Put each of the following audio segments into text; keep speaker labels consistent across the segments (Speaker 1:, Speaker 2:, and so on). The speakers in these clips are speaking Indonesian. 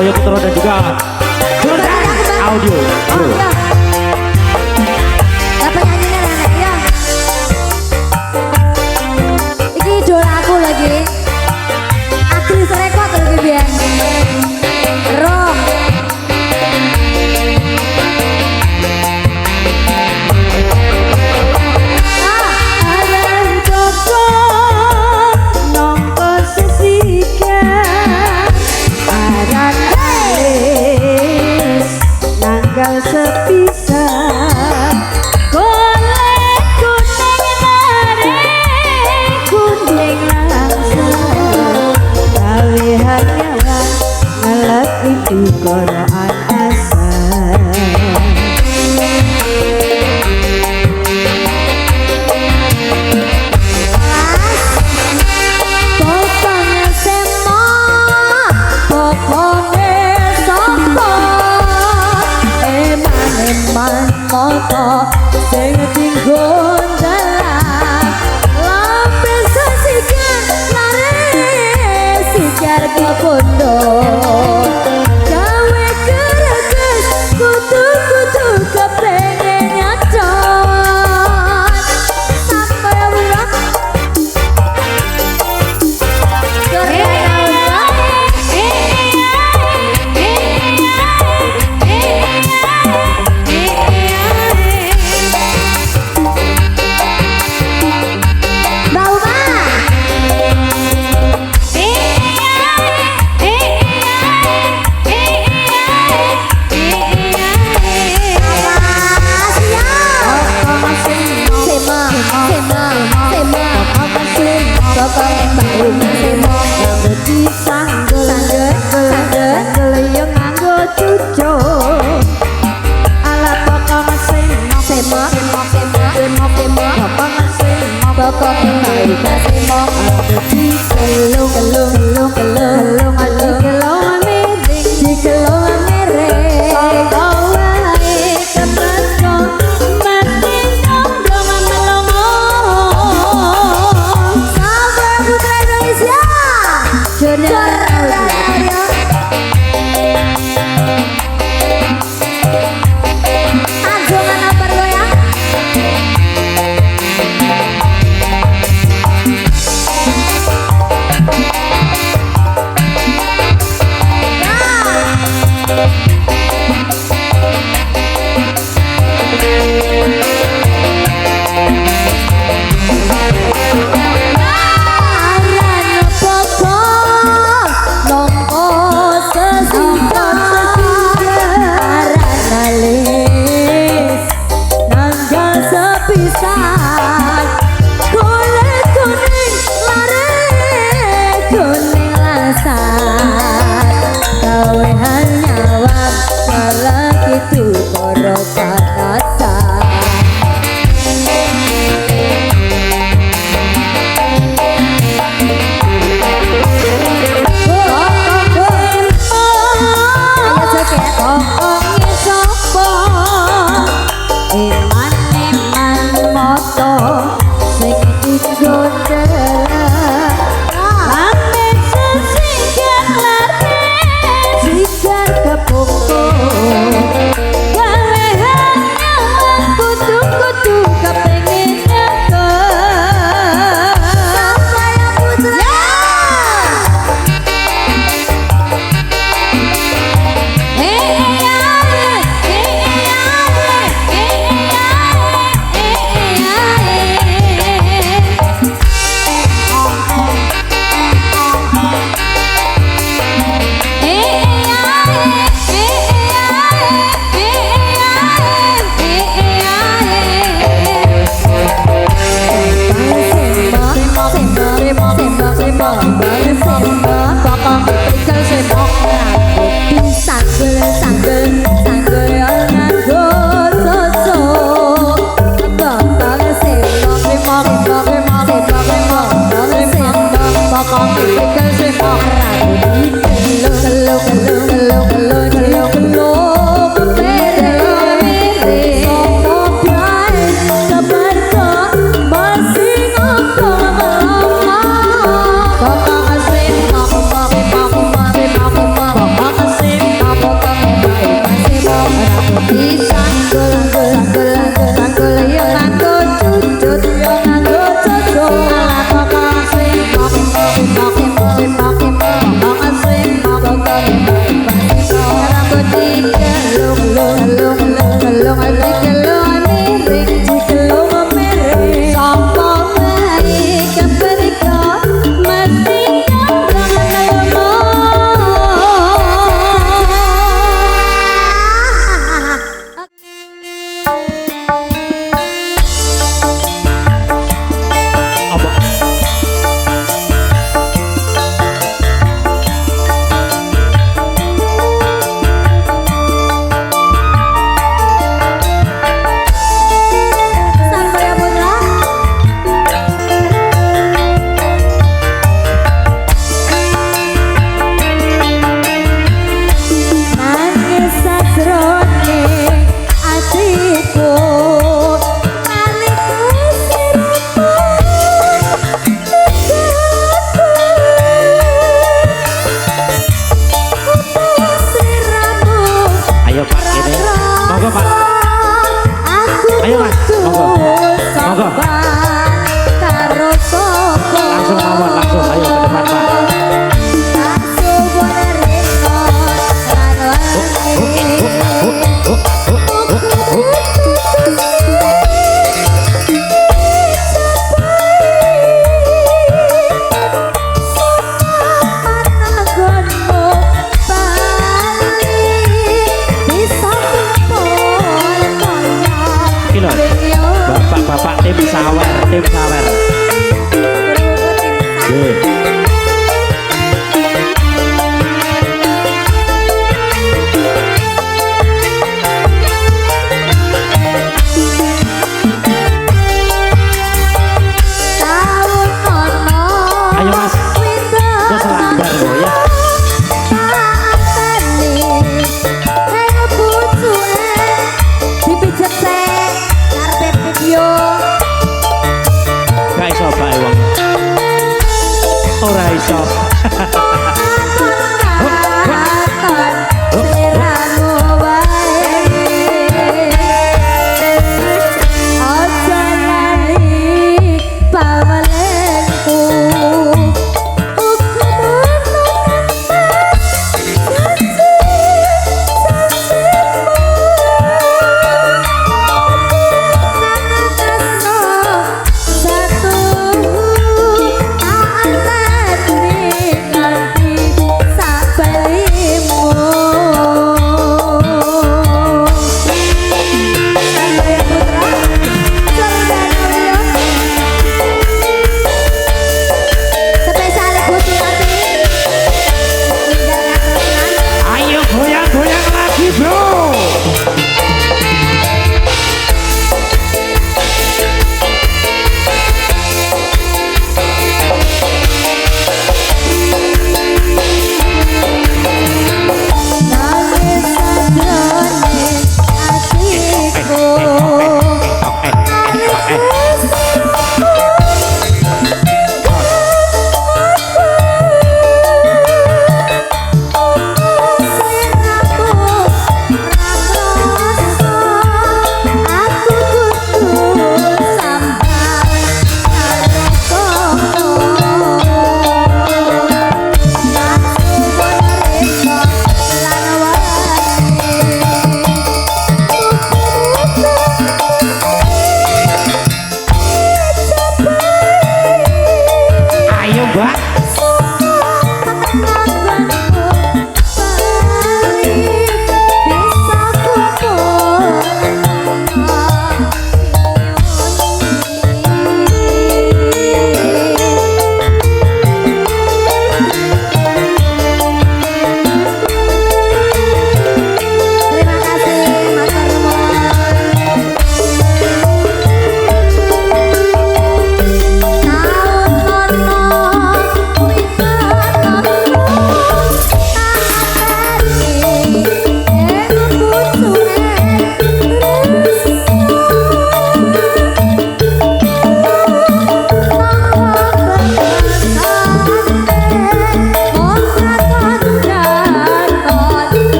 Speaker 1: Boyo Putro dan juga Jordan Audio.
Speaker 2: Apa nyanyinya nenek ya? Iki idola aku lagi. Aktris rekod lagi biar. Rock.
Speaker 3: Sepisah golek kuning naring kuning langsung gawe hanyawan ngelak itu koroan asa pokoknya semo pokoknya sopo eman moto sing tinggon dalan lambe sesikan lare sigar ke bondo gawe kereges kutu-kutu kepengen nyacon sampai bulan Satu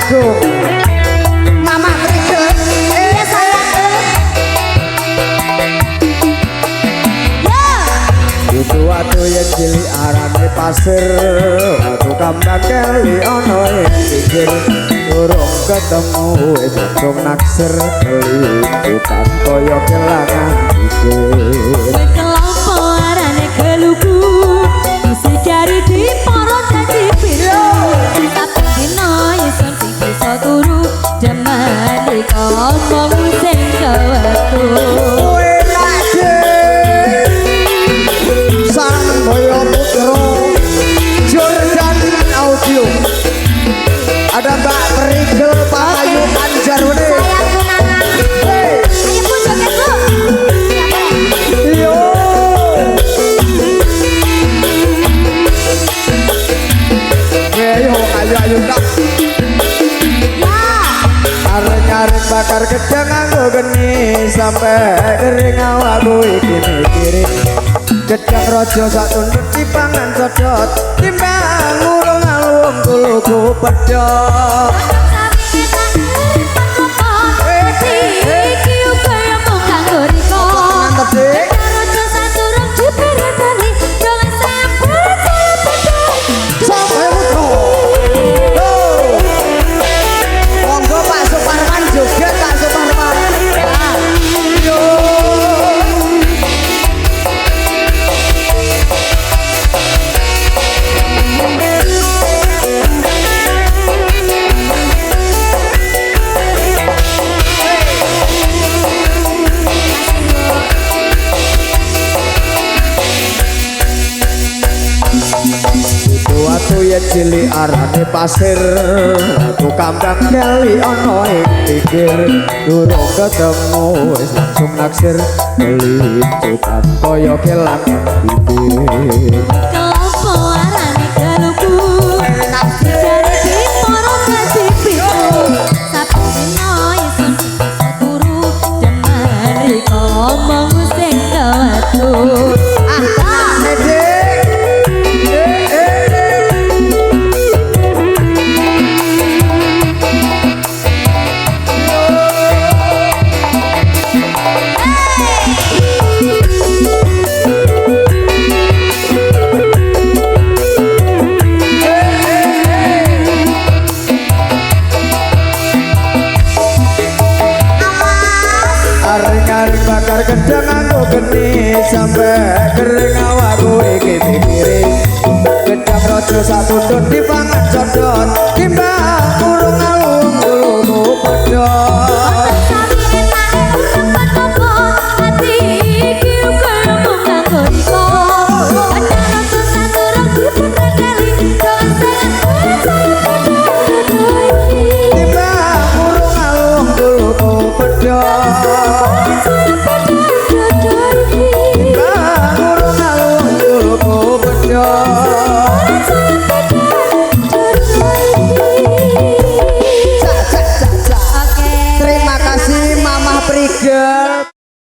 Speaker 4: Agung Mama Prigel
Speaker 2: Iya sayang.
Speaker 4: Kudu watu yen cilik arane pasir Watu kambang keli ono ing pinggir Durung ketemu wis langsung naksir Kelikutan koyo kelangan pikir
Speaker 3: Kelompok arane keluku Musik dari di poro jadi biru Tapi dino ison bisa turu Jaman di ngomong sing kewatu
Speaker 4: Kowe lagi Sang Boyo Putro Jordan Audio Ada Mbak Prigel Payu Anjarwede
Speaker 2: Sayang tunangan. Ayo Bu joget Bu. Siapa ya?
Speaker 4: Yo ayo tak
Speaker 2: Ya.
Speaker 4: Areng-areng bakar gedang nganggo geni sampai kering awakku iki mikirin gedang raja sak tunduk dipangan codot timbang urung alung kuluku pedhot
Speaker 3: Iki uga yang mau kanggo riko
Speaker 4: mantep dik
Speaker 3: Rojo saturung dipiritani Jangan sampai
Speaker 4: sampai putra monggo Pak Suparman juga Pak Suparman yo Watu ya cilik arane pasir Watu kambang keli ono ing pinggir Durung ketemu wis langsung naksir Kelincutan koyo kelangan bibir
Speaker 3: Kelompok arane keluku Dari di poro jadi biru Tapi dino ison bisa turu Jaman di ngomong sing kewatu
Speaker 4: Areng-areng bakar gedang nganggo geni sampai kering awakku iki mikirin gedang raja sak tunduk dipangan codot timbang